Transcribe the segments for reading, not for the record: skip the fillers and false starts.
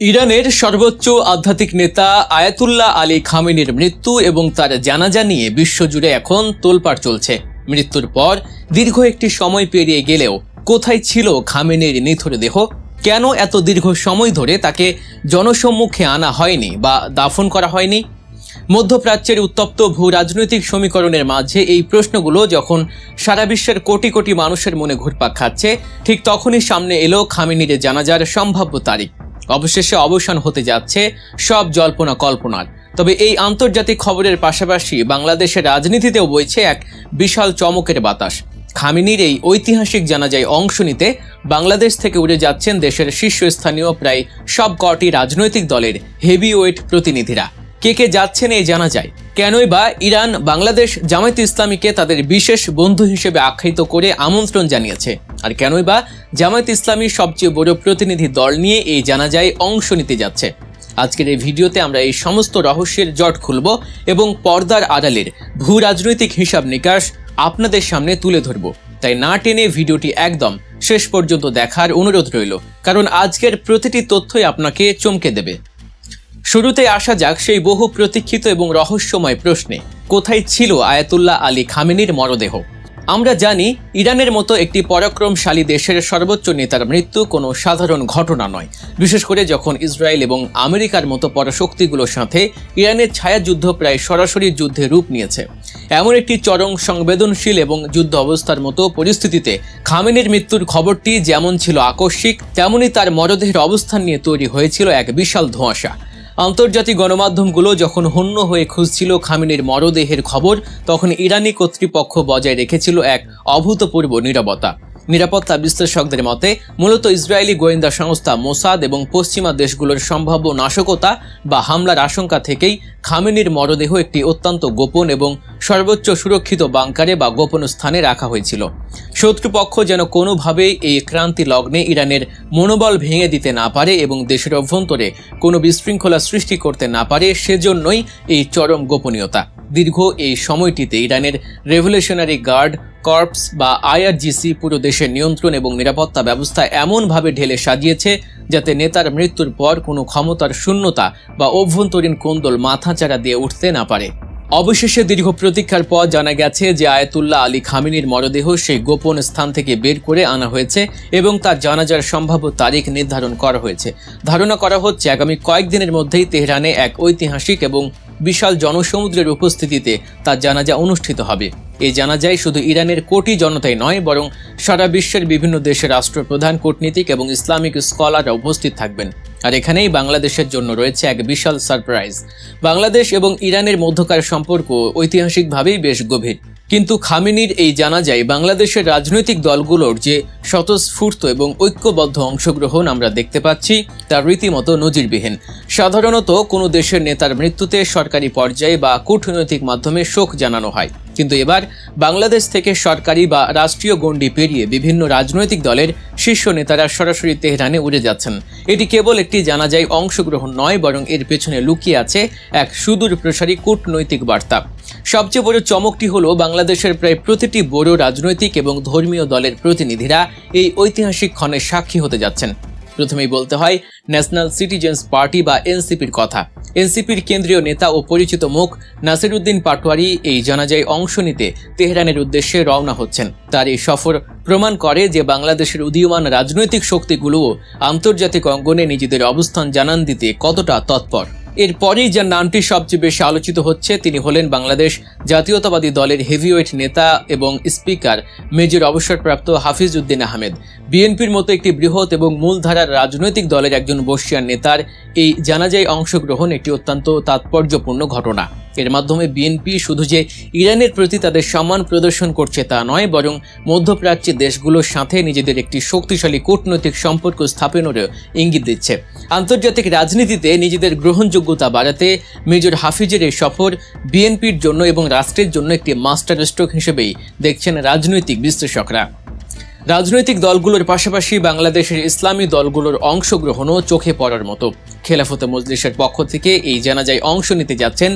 ইরানের সর্বোচ্চ আধ্যাত্মিক নেতা আয়াতুল্লাহ আলী খামেনির মৃত্যু এবং তার জানাজা নিয়ে বিশ্বজুড়ে এখন তোলপাড় চলছে। মৃত্যুর পর দীর্ঘ একটি সময় পেরিয়ে গেলেও কোথায় ছিল খামেনির নিথর দেহ? কেন এত দীর্ঘ সময় ধরে তাকে জনসম্মুখে আনা হয়নি বা দাফন করা হয়নি? মধ্যপ্রাচ্যের উত্তপ্ত ভূ রাজনৈতিক সমীকরণের মাঝে এই প্রশ্নগুলো যখন সারা বিশ্বের কোটি কোটি মানুষের মনে ঘুরপাক খাচ্ছে, ঠিক তখনই সামনে এলো খামেনির জানাজার সম্ভাব্য তারিখ। অবশেষে অবসান হতে যাচ্ছে সব জল্পনা কল্পনার। তবে এই আন্তর্জাতিক খবরের পাশাপাশি বাংলাদেশের রাজনীতিতেও বইছে এক বিশাল চমকের বাতাস। খামেনির এই ঐতিহাসিক জানাজায় অংশ নিতে বাংলাদেশ থেকে উড়ে যাচ্ছেন দেশের শীর্ষস্থানীয় প্রায় সব কটি রাজনৈতিক দলের হেভিওয়েট প্রতিনিধিরা। কে কে যাচ্ছেন এই জানাজায়? কেনই বা ইরান বাংলাদেশ জামায়াতে ইসলামীকে তাদের বিশেষ বন্ধু হিসেবে আখ্যায়িত করে আমন্ত্রণ জানিয়েছে? আর কেনই বা জামায়াতে ইসলামীর সবচেয়ে বড় প্রতিনিধি দল নিয়ে এই জানাজায় অংশ নিতে যাচ্ছে? আজকের এই ভিডিওতে আমরা এই সমস্ত রহস্যের জট খুলব এবং পর্দার আড়ালের ভূ রাজনৈতিক হিসাব নিকাশ আপনাদের সামনে তুলে ধরব। তাই না টেনে ভিডিওটি একদম শেষ পর্যন্ত দেখার অনুরোধ রইল, কারণ আজকের প্রতিটি তথ্যই আপনাকে চমকে দেবে। শুরুতে আসা যাক সেই বহু প্রতীক্ষিত এবং রহস্যময় প্রশ্নে, কোথায় ছিল আয়াতুল্লাহ আলী খামেনির মরদেহ? আমরা জানি ইরানের মতো একটি পরাক্রমশালী দেশের সর্বোচ্চ নেতার মৃত্যু কোনো সাধারণ ঘটনা নয়, বিশেষ করে যখন ইসরায়েল এবং আমেরিকার মতো পরাশক্তিগুলোর সাথে ইরানের ছায়াযুদ্ধ প্রায় সরাসরি যুদ্ধে রূপ নিয়েছে। এমন একটি চরম সংবেদনশীল এবং যুদ্ধ অবস্থার মতো পরিস্থিতিতে খামেনির মৃত্যুর খবরটি যেমন ছিল আকস্মিক, তেমনি তার মরদেহের অবস্থান নিয়ে তৈরি হয়েছিল এক বিশাল ধোঁয়াশা। আন্তর্জাতিক গণমাধ্যমগুলো যখন হন্য হয়ে খুঁজছিল খামেনির মরদেহের খবর, তখন ইরানি কর্তৃপক্ষ বজায় রেখেছিল এক অভূতপূর্ব নীরবতা। নিরাপত্তা বিশ্লেষকদের মতে মূলত ইসরায়েলি গোয়েন্দা সংস্থা মোসাদ এবং পশ্চিমা দেশগুলোর সম্ভাব্য নাশকতা বা হামলার আশঙ্কা থেকেই খামেনির মরদেহ একটি অত্যন্ত গোপন এবং সর্বোচ্চ সুরক্ষিত বাংকারে বা গোপন স্থানে রাখা হয়েছিল। শত্রুপক্ষ যেন কোনোভাবেই এই ক্রান্তি লগ্নে ইরানের মনোবল ভেঙে দিতে না পারে এবং দেশের অভ্যন্তরে কোনো বিশৃঙ্খলা সৃষ্টি করতে না পারে, সেজন্যই এই চরম গোপনীয়তা। দীর্ঘ এই সময়টিতে ইরানের রেভলিউশনারি গার্ড কর্পস বা আইআরজিসি পুরো দেশের নিয়ন্ত্রণ এবং নিরাপত্তা ব্যবস্থা এমনভাবে ঢেলে সাজিয়েছে যাতে নেতার মৃত্যুর পর কোনো ক্ষমতার শূন্যতা বা অভ্যন্তরীণ কোন্দল মাথাচাড়া দিয়ে উঠতে না পারে। অবশেষে দীর্ঘ প্রতীক্ষার পর জানা গেছে যে আয়াতুল্লাহ আলী খামেনির মরদেহ সেই গোপন স্থান থেকে বের করে আনা হয়েছে এবং তার জানাজার সম্ভাব্য তারিখ নির্ধারণ করা হয়েছে। ধারণা করা হচ্ছে আগামী কয়েকদিনের মধ্যেই তেহরানে এক ঐতিহাসিক এবং বিশাল জনসমুদ্রের উপস্থিতিতে তার জানাজা অনুষ্ঠিত হবে। এই জানাজায় শুধু ইরানের কোটি জনতাই নয়, বরং সারা বিশ্বের বিভিন্ন দেশের রাষ্ট্রপ্রধান, কূটনীতিক এবং ইসলামিক স্কলাররা উপস্থিত থাকবেন। আর এখানেই বাংলাদেশের জন্য রয়েছে এক বিশাল সারপ্রাইজ। বাংলাদেশ এবং ইরানের মধ্যকার সম্পর্ক ঐতিহাসিকভাবেই বেশ গভীর, কিন্তু খামেনির এই জানাজায় বাংলাদেশের রাজনৈতিক দলগুলোর যে স্বতঃস্ফূর্ত এবং ঐক্যবদ্ধ অংশগ্রহণ আমরা দেখতে পাচ্ছি তা রীতিমতো নজিরবিহীন। সাধারণত কোনো দেশের নেতার মৃত্যুতে সরকারি পর্যায়ে বা কূটনৈতিক মাধ্যমে শোক জানানো হয়, কিন্তু এবার বাংলাদেশ থেকে সরকারি বা রাষ্ট্রীয় গণ্ডি পেরিয়ে বিভিন্ন রাজনৈতিক দলের শীর্ষ নেতারা সরাসরি তেহরানে উড়ে যাচ্ছেন। এটি কেবল একটি জানাজায় অংশগ্রহণ নয়, বরং এর পেছনে লুকিয়ে আছে এক সুদূর প্রসারী কূটনৈতিক বার্তা। সবচেয়ে বড় চমকটি হলো বাংলাদেশের প্রায় প্রতিটি বড় রাজনৈতিক এবং ধর্মীয় দলের প্রতিনিধিরা এই ঐতিহাসিক ক্ষণের সাক্ষী হতে যাচ্ছেন। প্রথমেই বলতে হয় ন্যাশনাল সিটিজেন্স পার্টি বা এনসিপির কথা। এনসিপির কেন্দ্রীয় নেতা ও পরিচিত মুখ নাসিরউদ্দিন পাটোয়ারি এই জানাজায় অংশ নিতে তেহরানের উদ্দেশ্যে রওনা হচ্ছেন। তার এই সফর প্রমাণ করে যে বাংলাদেশের উদীয়মান রাজনৈতিক শক্তিগুলোও আন্তর্জাতিক অঙ্গনে নিজেদের অবস্থান জানান দিতে কতটা তৎপর। এরপরেই যার নামটি সবচেয়ে বেশি আলোচিত হচ্ছে, তিনি হলেন বাংলাদেশ জাতীয়তাবাদী দলের হেভিওয়েট নেতা এবং স্পিকার মেজর অবসরপ্রাপ্ত হাফিজ উদ্দিন আহমেদ। বিএনপির মতো একটি বৃহৎ এবং মূলধারার রাজনৈতিক দলের একজন বর্ষিয়ান নেতার এই জানাজায় অংশগ্রহণ একটি অত্যন্ত তাৎপর্যপূর্ণ ঘটনা। এর মাধ্যমে বিএনপি শুধু যে ইরানের প্রতি তাদের সম্মান প্রদর্শন করছে তা নয়, বরং মধ্যপ্রাচ্যের দেশগুলোর সাথে নিজেদের একটি শক্তিশালী কূটনৈতিক সম্পর্ক স্থাপনেরও ইঙ্গিত দিচ্ছে। আন্তর্জাতিক রাজনীতিতে নিজেদের গ্রহণযোগ্যতা বাড়াতে মেজর হাফিজের এই সফর বিএনপির জন্য এবং রাষ্ট্রের জন্য একটি মাস্টার স্ট্রোক হিসেবেই দেখছেন রাজনৈতিক বিশ্লেষকরা। রাজনৈতিক দলগুলোর পাশাপাশি বাংলাদেশের ইসলামী দলগুলোর অংশগ্রহণও চোখে পড়ার মতো। খেলাফতে মজলিসের পক্ষ থেকে এই জানাজায় অংশ নিতে যাচ্ছেন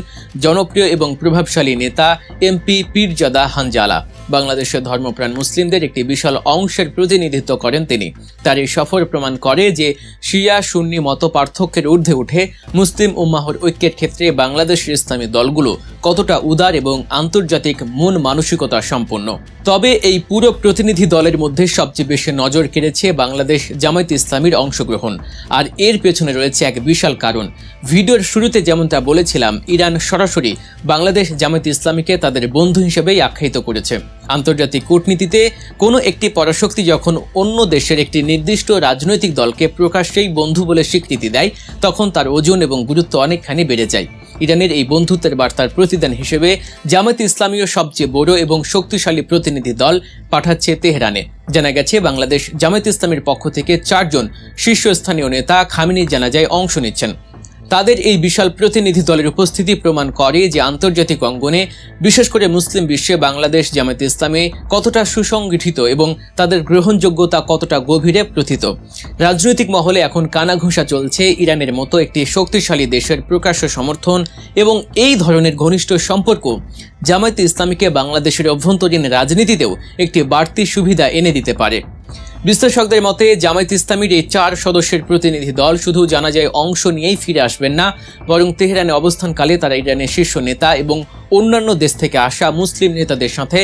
জনপ্রিয় এবং প্রভাবশালী নেতা এমপি পীরজাদা হানজালা। বাংলাদেশের ধর্মপ্রাণ মুসলিমদের একটি বিশাল অংশের প্রতিনিধিত্ব করেন তিনি। তার এই সফর প্রমাণ করে যে শিয়া সুন্নি মত পার্থক্যের ঊর্ধ্বে উঠে মুসলিম উম্মাহর ঐক্যের ক্ষেত্রে বাংলাদেশের ইসলামী দলগুলো কতটা উদার এবং আন্তর্জাতিক মন মানসিকতা সম্পন্ন। তবে এই পুরো প্রতিনিধি দলের মধ্যে সবচেয়ে বেশি নজর কেড়েছে বাংলাদেশ জামায়াতে ইসলামীর অংশগ্রহণ। আর এর পেছনে রয়েছে এক বিশাল কারণ। ভিডিওর শুরুতে যেমনটা বলেছিলাম, ইরান সরাসরি বাংলাদেশ জামায়াতে ইসলামীকে তাদের বন্ধু হিসেবেই আখ্যায়িত করেছে। আন্তর্জাতিক কূটনীতিতে কোনো একটি পরাশক্তি যখন অন্য দেশের একটি নির্দিষ্ট রাজনৈতিক দলকে প্রকাশ্যেই বন্ধু বলে স্বীকৃতি দেয়, তখন তার ওজন এবং গুরুত্ব অনেকখানি বেড়ে যায়। ইরানের এই বন্ধুত্বের বার্তার প্রতিদান হিসেবে জামায়াতে ইসলামীও সবচেয়ে বড় এবং শক্তিশালী প্রতিনিধি দল পাঠাচ্ছে তেহরানে। জানা গেছে, বাংলাদেশ জামায়াতে ইসলামীর পক্ষ থেকে 4 জন শীর্ষস্থানীয় নেতা খামেনির জানাজায় অংশ নিচ্ছেন। তাদের এই বিশাল প্রতিনিধি দলের উপস্থিতি প্রমাণ করে যে আন্তর্জাতিক অঙ্গনে, বিশেষ করে মুসলিম বিশ্বে বাংলাদেশ জামায়াতে ইসলামী কতটা সুসংগঠিত এবং তাদের গ্রহণযোগ্যতা কতটা গভীরে প্রথিত। রাজনৈতিক মহলে এখন কানাঘুষা চলছে ইরানের মতো একটি শক্তিশালী দেশের প্রকাশ্য সমর্থন এবং এই ধরনের ঘনিষ্ঠ সম্পর্ক জামায়াতে ইসলামীকে বাংলাদেশের অভ্যন্তরীণ রাজনীতিতেও একটি বাড়তি সুবিধা এনে দিতে পারে। বিশ্লেষকদের মতে জামায়াতে ইসলামীর এই 4 সদস্যের প্রতিনিধি দল শুধু জানাজায় অংশ নিয়েই ফিরে আসবেন না, বরং তেহরানে অবস্থানকালে তারা ইরানের শীর্ষ নেতা এবং অন্যান্য দেশ থেকে আসা মুসলিম নেতাদের সাথে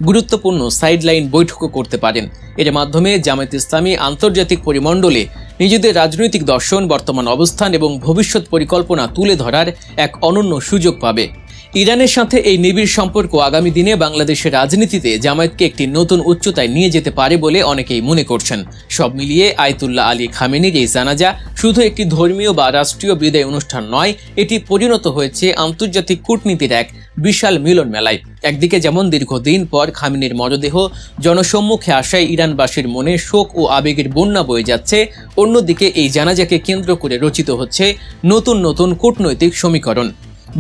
গুরুত্বপূর্ণ সাইডলাইন বৈঠকও করতে পারেন। এর মাধ্যমে জামায়াতে ইসলামী আন্তর্জাতিক পরিমণ্ডলে নিজেদের রাজনৈতিক দর্শন, বর্তমান অবস্থান এবং ভবিষ্যৎ পরিকল্পনা তুলে ধরার এক অনন্য সুযোগ পাবে। ইরানের সাথে এই নিবিড় সম্পর্ক আগামী দিনে বাংলাদেশের রাজনীতিতে জামায়াতকে একটি নতুন উচ্চতায় নিয়ে যেতে পারে বলে অনেকেই মনে করছেন। সব মিলিয়ে আয়াতুল্লাহ আলী খামেনির এই জানাজা শুধু একটি ধর্মীয় বা রাষ্ট্রীয় বিদায় অনুষ্ঠান নয়, এটি পরিণত হয়েছে আন্তর্জাতিক কূটনীতির এক বিশাল মিলন মেলায়। একদিকে যেমন দীর্ঘদিন পর খামেনির মরদেহ জনসম্মুখে আসায় ইরানবাসীর মনে শোক ও আবেগের বন্যা বয়ে যাচ্ছে, অন্যদিকে এই জানাজাকে কেন্দ্র করে রচিত হচ্ছে নতুন নতুন কূটনৈতিক সমীকরণ।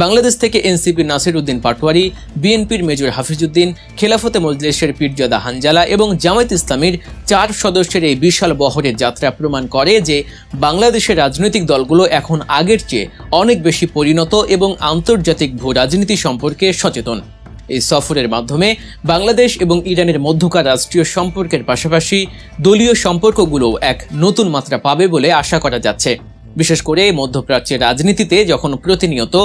বাংলাদেশ থেকে এনসিপির নাসির উদ্দিন পাটোয়ারি, বিএনপির মেজর হাফিজউদ্দিন, খেলাফতে মজলিসের পীরজাদা হানজালা এবং জামায়াত ইসলামীর 4 সদস্যের এই বিশাল বহরের যাত্রা প্রমাণ করে যে বাংলাদেশের রাজনৈতিক দলগুলো এখন আগের চেয়ে অনেক বেশি পরিণত এবং আন্তর্জাতিক ভূ রাজনীতি সম্পর্কে সচেতন। এই সফরের মাধ্যমে বাংলাদেশ এবং ইরানের মধ্যকার রাষ্ট্রীয় সম্পর্কের পাশাপাশি দলীয় সম্পর্কগুলো এক নতুন মাত্রা পাবে বলে আশা করা যাচ্ছে। বিশেষ করে মধ্যপ্রাচ্যের রাজনীতিতে যখন প্রতিনিয়ত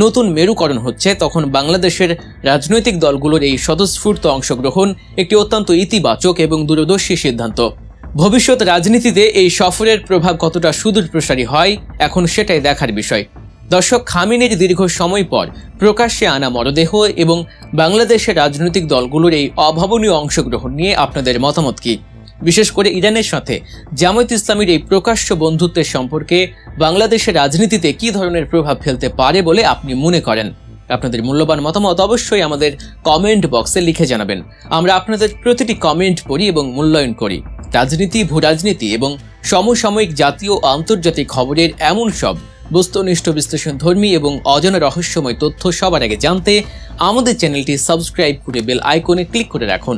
নতুন মেরুকরণ হচ্ছে, তখন বাংলাদেশের রাজনৈতিক দলগুলোর এই স্বতঃস্ফূর্ত অংশগ্রহণ একটি অত্যন্ত ইতিবাচক এবং দূরদর্শী সিদ্ধান্ত। ভবিষ্যৎ রাজনীতিতে এই সফরের প্রভাব কতটা সুদূর প্রসারী হয়, এখন সেটাই দেখার বিষয়। দর্শক, খামেনির দীর্ঘ সময় পর প্রকাশ্যে আনা মরদেহ এবং বাংলাদেশের রাজনৈতিক দলগুলোর এই অভাবনীয় অংশগ্রহণ নিয়ে আপনাদের মতামত কি? বিশেষ করে ইরানের সাথে জামায়াতে ইসলামীর এই প্রকাশ্য বন্ধুত্বের সম্পর্কে বাংলাদেশের রাজনীতিতে কী ধরনের প্রভাব ফেলতে পারে বলে আপনি মনে করেন? আপনাদের মূল্যবান মতামত অবশ্যই আমাদের কমেন্ট বক্সে লিখে জানাবেন। আমরা আপনাদের প্রতিটি কমেন্ট পড়ি এবং মূল্যায়ন করি। রাজনীতি, ভূরাজনীতি এবং সমসাময়িক জাতীয় ও আন্তর্জাতিক খবরের এমন সব বস্তুনিষ্ঠ বিশ্লেষণ, ধর্মী এবং অজানা রহস্যময় তথ্য সবার আগে জানতে আমাদের চ্যানেলটি সাবস্ক্রাইব করে বেল আইকনে ক্লিক করে রাখুন।